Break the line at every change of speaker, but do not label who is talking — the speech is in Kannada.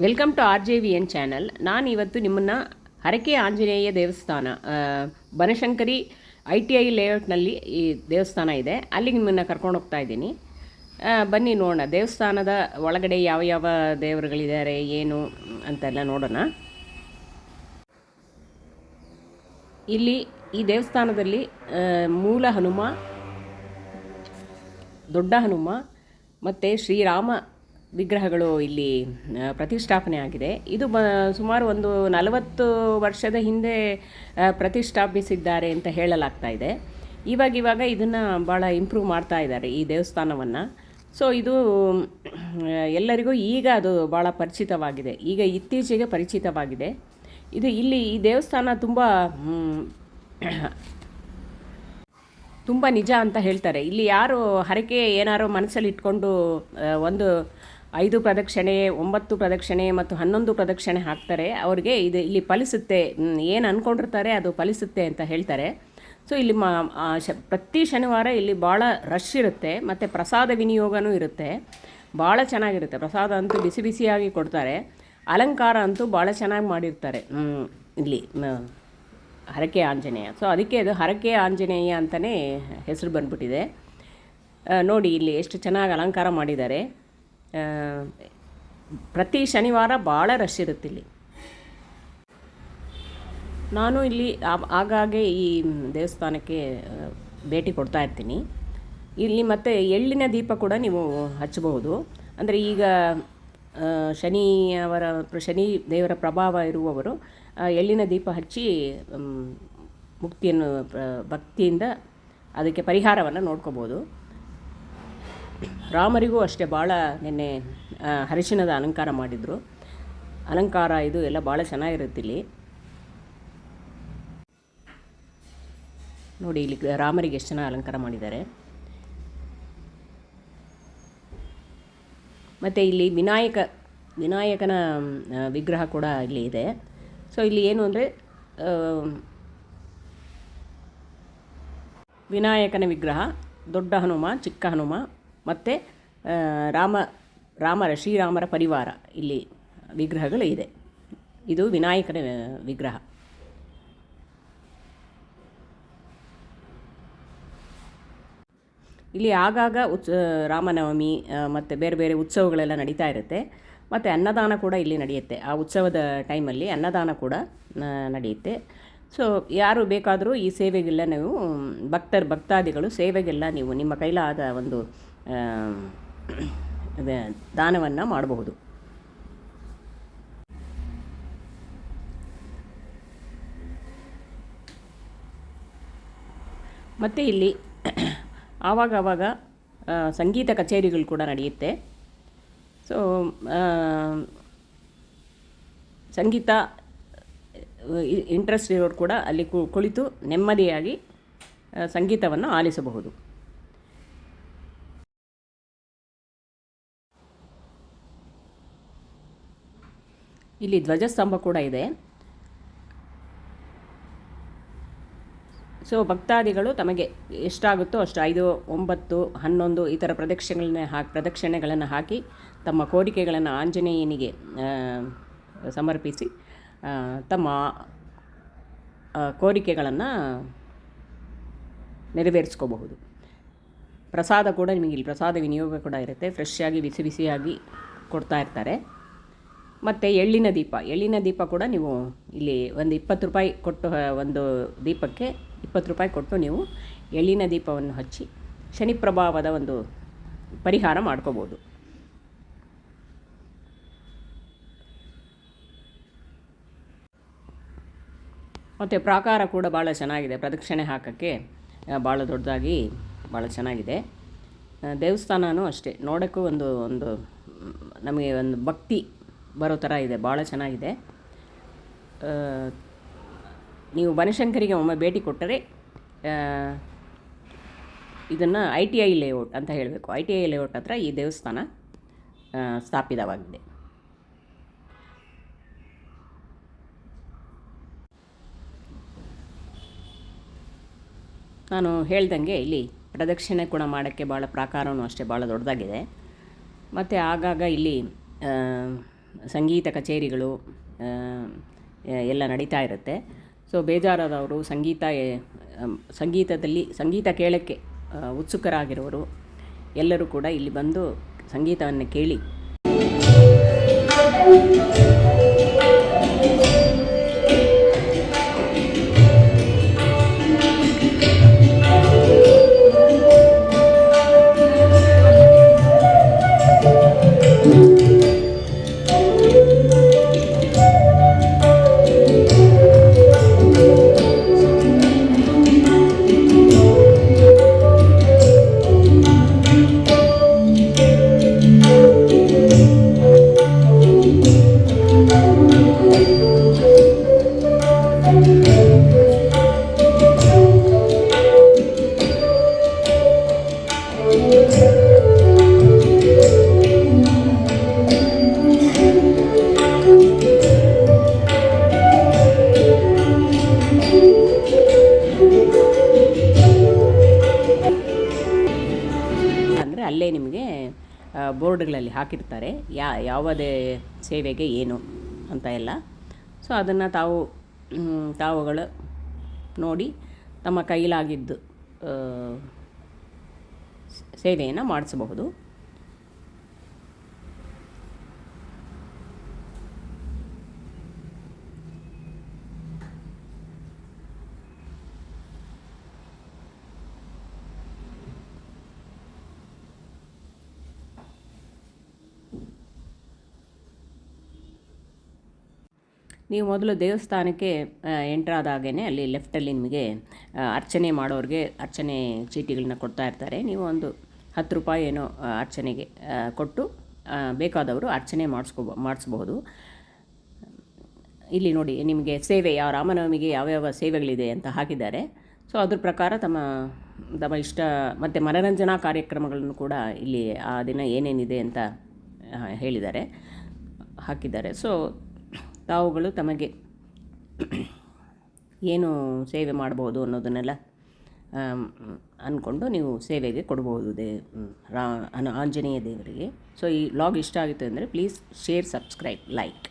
Welcome to RJVN channel. ನಾನು ಇವತ್ತು ನಿಮ್ಮನ್ನು ಹರಕೆ ಆಂಜನೇಯ ದೇವಸ್ಥಾನ ಬನಶಂಕರಿ ITI ಲೇಔಟ್ನಲ್ಲಿ ಈ ದೇವಸ್ಥಾನ ಇದೆ, ಅಲ್ಲಿಗೆ ನಿಮ್ಮನ್ನು ಕರ್ಕೊಂಡು ಹೋಗ್ತಾ ಇದ್ದೀನಿ. ಬನ್ನಿ ನೋಡೋಣ ದೇವಸ್ಥಾನದ ಒಳಗಡೆ ಯಾವ ಯಾವ ದೇವರುಗಳಿದ್ದಾರೆ ಏನು ಅಂತೆಲ್ಲ ನೋಡೋಣ. ಇಲ್ಲಿ ಈ ದೇವಸ್ಥಾನದಲ್ಲಿ ಮೂಲ ಹನುಮ, ದೊಡ್ಡ ಹನುಮ ಮತ್ತು ಶ್ರೀರಾಮ ವಿಗ್ರಹಗಳು ಇಲ್ಲಿ ಪ್ರತಿಷ್ಠಾಪನೆ ಆಗಿದೆ. ಇದು ಸುಮಾರು ಒಂದು 40 ವರ್ಷದ ಹಿಂದೆ ಪ್ರತಿಷ್ಠಾಪಿಸಿದ್ದಾರೆ ಅಂತ ಹೇಳಲಾಗ್ತಾ ಇದೆ. ಇವಾಗ ಇದನ್ನು ಭಾಳ ಇಂಪ್ರೂವ್ ಮಾಡ್ತಾ ಇದ್ದಾರೆ ಈ ದೇವಸ್ಥಾನವನ್ನು. ಸೊ ಇದು ಎಲ್ಲರಿಗೂ ಈಗ ಅದು ಭಾಳ ಪರಿಚಿತವಾಗಿದೆ, ಈಗ ಇತ್ತೀಚೆಗೆ ಪರಿಚಿತವಾಗಿದೆ. ಇದು ಇಲ್ಲಿ ಈ ದೇವಸ್ಥಾನ ತುಂಬ ನಿಜ ಅಂತ ಹೇಳ್ತಾರೆ. ಇಲ್ಲಿ ಯಾರು ಹರಕೆ ಏನಾರು ಮನಸ್ಸಲ್ಲಿ ಇಟ್ಕೊಂಡು ಒಂದು 5 ಪ್ರದಕ್ಷಿಣೆ, 9 ಪ್ರದಕ್ಷಿಣೆ ಮತ್ತು 11 ಪ್ರದಕ್ಷಿಣೆ ಹಾಕ್ತಾರೆ, ಅವ್ರಿಗೆ ಇದು ಇಲ್ಲಿ ಫಲಿಸುತ್ತೆ, ಏನು ಅಂದ್ಕೊಂಡಿರ್ತಾರೆ ಅದು ಫಲಿಸುತ್ತೆ ಅಂತ ಹೇಳ್ತಾರೆ. ಸೊ ಇಲ್ಲಿ ಪ್ರತಿ ಶನಿವಾರ ಇಲ್ಲಿ ಭಾಳ ರಶ್ ಇರುತ್ತೆ ಮತ್ತು ಪ್ರಸಾದ ವಿನಿಯೋಗನೂ ಇರುತ್ತೆ. ಭಾಳ ಚೆನ್ನಾಗಿರುತ್ತೆ. ಪ್ರಸಾದ ಅಂತೂ ಬಿಸಿ ಬಿಸಿಯಾಗಿ ಕೊಡ್ತಾರೆ. ಅಲಂಕಾರ ಅಂತೂ ಭಾಳ ಚೆನ್ನಾಗಿ ಮಾಡಿರ್ತಾರೆ ಇಲ್ಲಿ ಹರಕೆ ಆಂಜನೇಯ. ಸೊ ಅದಕ್ಕೆ ಅದು ಹರಕೆ ಆಂಜನೇಯ ಅಂತಲೇ ಹೆಸರು ಬಂದ್ಬಿಟ್ಟಿದೆ. ನೋಡಿ ಇಲ್ಲಿ ಎಷ್ಟು ಚೆನ್ನಾಗಿ ಅಲಂಕಾರ ಮಾಡಿದ್ದಾರೆ. ಪ್ರತಿ ಶನಿವಾರ ಭಾಳ ರಶ್ ಇರುತ್ತೆ ಇಲ್ಲಿ. ನಾನು ಇಲ್ಲಿ ಆಗಾಗ್ಗೆ ಈ ದೇವಸ್ಥಾನಕ್ಕೆ ಭೇಟಿ ಕೊಡ್ತಾ ಇರ್ತೀನಿ. ಇಲ್ಲಿ ಮತ್ತು ಎಳ್ಳಿನ ದೀಪ ಕೂಡ ನೀವು ಹಚ್ಚಬಹುದು. ಅಂದರೆ ಈಗ ಶನಿ ದೇವರ ಪ್ರಭಾವ ಇರುವವರು ಎಳ್ಳಿನ ದೀಪ ಹಚ್ಚಿ ಮುಕ್ತಿಯನ್ನು ಭಕ್ತಿಯಿಂದ ಅದಕ್ಕೆ ಪರಿಹಾರವನ್ನು ನೋಡ್ಕೋಬೋದು. ರಾಮರಿಗೂ ಅಷ್ಟೇ ಭಾಳ ನಿನ್ನೆ ಅರಿಶಿಣದ ಅಲಂಕಾರ ಮಾಡಿದರು. ಅಲಂಕಾರ ಇದು ಎಲ್ಲ ಭಾಳ ಚೆನ್ನಾಗಿರುತ್ತೆ ಇಲ್ಲಿ. ನೋಡಿ ಇಲ್ಲಿ ರಾಮರಿಗೆ ಎಷ್ಟು ಚೆನ್ನಾಗಿ ಅಲಂಕಾರ ಮಾಡಿದ್ದಾರೆ. ಮತ್ತು ಇಲ್ಲಿ ವಿನಾಯಕನ ವಿಗ್ರಹ ಕೂಡ ಇಲ್ಲಿ ಇದೆ. ಸೊ ಇಲ್ಲಿ ಏನು ಅಂದರೆ ವಿನಾಯಕನ ವಿಗ್ರಹ, ದೊಡ್ಡ ಹನುಮ, ಚಿಕ್ಕ ಹನುಮ ಮತ್ತು ಶ್ರೀರಾಮರ ಪರಿವಾರ ಇಲ್ಲಿ ವಿಗ್ರಹಗಳು ಇದೆ. ಇದು ವಿನಾಯಕನ ವಿಗ್ರಹ. ಇಲ್ಲಿ ಆಗಾಗ ರಾಮನವಮಿ ಮತ್ತು ಬೇರೆ ಬೇರೆ ಉತ್ಸವಗಳೆಲ್ಲ ನಡೀತಾ ಇರುತ್ತೆ. ಮತ್ತು ಅನ್ನದಾನ ಕೂಡ ಇಲ್ಲಿ ನಡೆಯುತ್ತೆ. ಆ ಉತ್ಸವದ ಟೈಮಲ್ಲಿ ಅನ್ನದಾನ ಕೂಡ ನಡೆಯುತ್ತೆ. ಸೊ ಯಾರು ಬೇಕಾದರೂ ಈ ಸೇವೆಗೆಲ್ಲ ನೀವು ಭಕ್ತಾದಿಗಳು ಸೇವೆಗೆಲ್ಲ ನೀವು ನಿಮ್ಮ ಕೈಲಾದ ಒಂದು ದಾನವನ್ನು ಮಾಡಬಹುದು. ಮತ್ತು ಇಲ್ಲಿ ಆವಾಗ ಸಂಗೀತ ಕಚೇರಿಗಳು ಕೂಡ ನಡೆಯುತ್ತೆ. ಸೊ ಸಂಗೀತ ಇಂಟ್ರೆಸ್ಟ್ ಇರೋರು ಕೂಡ ಅಲ್ಲಿ ಕುಳಿತು ನೆಮ್ಮದಿಯಾಗಿ ಸಂಗೀತವನ್ನು ಆಲಿಸಬಹುದು. ಇಲ್ಲಿ ಧ್ವಜಸ್ತಂಭ ಕೂಡ ಇದೆ. ಸೊ ಭಕ್ತಾದಿಗಳು ತಮಗೆ ಎಷ್ಟಾಗುತ್ತೋ ಅಷ್ಟು 5, 9, 11 ಈ ಥರ ಪ್ರದಕ್ಷಿಣೆಗಳನ್ನು ಹಾಕಿ ತಮ್ಮ ಕೋರಿಕೆಗಳನ್ನು ಆಂಜನೇಯನಿಗೆ ಸಮರ್ಪಿಸಿ ತಮ್ಮ ಕೋರಿಕೆಗಳನ್ನು ನೆರವೇರಿಸ್ಕೋಬಹುದು. ಪ್ರಸಾದ ಕೂಡ ನಿಮಗೆ ಇಲ್ಲಿ ಪ್ರಸಾದ ವಿನಿಯೋಗ ಕೂಡ ಇರುತ್ತೆ. ಫ್ರೆಶ್ ಆಗಿ ಬಿಸಿ ಬಿಸಿಯಾಗಿ ಕೊಡ್ತಾ ಇರ್ತಾರೆ. ಮತ್ತು ಎಳ್ಳಿನ ದೀಪ ಕೂಡ ನೀವು ಇಲ್ಲಿ ಒಂದು 20 ರೂಪಾಯಿ ಕೊಟ್ಟು, ಒಂದು ದೀಪಕ್ಕೆ 20 ರೂಪಾಯಿ ಕೊಟ್ಟು ನೀವು ಎಳ್ಳಿನ ದೀಪವನ್ನು ಹಚ್ಚಿ ಶನಿ ಪ್ರಭಾವದ ಒಂದು ಪರಿಹಾರ ಮಾಡ್ಕೋಬೋದು. ಮತ್ತು ಪ್ರಾಕಾರ ಕೂಡ ಭಾಳ ಚೆನ್ನಾಗಿದೆ. ಪ್ರದಕ್ಷಿಣೆ ಹಾಕೋಕ್ಕೆ ಭಾಳ ದೊಡ್ಡದಾಗಿ ಭಾಳ ಚೆನ್ನಾಗಿದೆ. ದೇವಸ್ಥಾನವೂ ಅಷ್ಟೇ, ನೋಡೋಕ್ಕೂ ಒಂದು ನಮಗೆ ಒಂದು ಭಕ್ತಿ ಬರೋ ಥರ ಇದೆ. ಭಾಳ ಚೆನ್ನಾಗಿದೆ. ನೀವು ಬನಶಂಕರಿಗೆ ಒಮ್ಮೆ ಭೇಟಿ ಕೊಟ್ಟರೆ ಇದನ್ನು ITI ಲೇಔಟ್ ಅಂತ ಹೇಳಬೇಕು. ITI ಲೇಔಟ್ ಹತ್ರ ಈ ದೇವಸ್ಥಾನ ಸ್ಥಾಪಿತವಾಗಿದೆ. ನಾನು ಹೇಳ್ದಂಗೆ ಇಲ್ಲಿ ಪ್ರದಕ್ಷಿಣೆ ಕೂಡ ಮಾಡೋಕ್ಕೆ ಭಾಳ ಪ್ರಾಕಾರವೂ ಅಷ್ಟೇ ಭಾಳ ದೊಡ್ಡದಾಗಿದೆ. ಮತ್ತು ಆಗಾಗ ಇಲ್ಲಿ ಸಂಗೀತ ಕಚೇರಿಗಳು ಎಲ್ಲ ನಡೀತಾ ಇರುತ್ತೆ. ಸೊ ಬೇಜಾರಾದವರು ಸಂಗೀತ ಕೇಳೋಕ್ಕೆ ಉತ್ಸುಕರಾಗಿರೋರು ಎಲ್ಲರೂ ಕೂಡ ಇಲ್ಲಿ ಬಂದು ಸಂಗೀತವನ್ನು ಕೇಳಿ ಅಲ್ಲೇ ನಿಮಗೆ ಬೋರ್ಡ್ಗಳಲ್ಲಿ ಹಾಕಿರ್ತಾರೆ ಯಾವುದೇ ಸೇವೆಗೆ ಏನು ಅಂತ ಎಲ್ಲ. ಸೊ ಅದನ್ನು ತಾವುಗಳು ನೋಡಿ ತಮ್ಮ ಕೈಲಾಗಿದ್ದು ಸೇವೆಯನ್ನು ಮಾಡಿಸಬಹುದು. ನೀವು ಮೊದಲು ದೇವಸ್ಥಾನಕ್ಕೆ ಎಂಟ್ರಾದಾಗೇ ಅಲ್ಲಿ ಲೆಫ್ಟಲ್ಲಿ ನಿಮಗೆ ಅರ್ಚನೆ ಮಾಡೋರಿಗೆ ಅರ್ಚನೆ ಚೀಟಿಗಳನ್ನ ಕೊಡ್ತಾ ಇರ್ತಾರೆ. ನೀವು ಒಂದು 10 ರೂಪಾಯಿ ಏನೋ ಅರ್ಚನೆಗೆ ಕೊಟ್ಟು ಬೇಕಾದವರು ಅರ್ಚನೆ ಮಾಡಿಸ್ಬಹುದು. ಇಲ್ಲಿ ನೋಡಿ ನಿಮಗೆ ಸೇವೆ ರಾಮನವಮಿಗೆ ಯಾವ್ಯಾವ ಸೇವೆಗಳಿದೆ ಅಂತ ಹಾಕಿದ್ದಾರೆ. ಸೊ ಅದ್ರ ಪ್ರಕಾರ ತಮ್ಮ ಇಷ್ಟ ಮತ್ತು ಮನರಂಜನಾ ಕಾರ್ಯಕ್ರಮಗಳನ್ನು ಕೂಡ ಇಲ್ಲಿ ಆ ದಿನ ಏನೇನಿದೆ ಅಂತ ಹಾಕಿದ್ದಾರೆ. ಸೊ ತಾವುಗಳು ತಮಗೆ ಏನು ಸೇವೆ ಮಾಡ್ಬೋದು ಅನ್ನೋದನ್ನೆಲ್ಲ ಅಂದ್ಕೊಂಡು ನೀವು ಸೇವೆಗೆ ಕೊಡ್ಬೋದು ಆಂಜನೇಯ ದೇವರಿಗೆ. ಸೊ ಈ ವ್ಲಾಗ್ ಇಷ್ಟ ಆಗುತ್ತೆ ಅಂದರೆ ಪ್ಲೀಸ್ ಶೇರ್, ಸಬ್ಸ್ಕ್ರೈಬ್, ಲೈಕ್.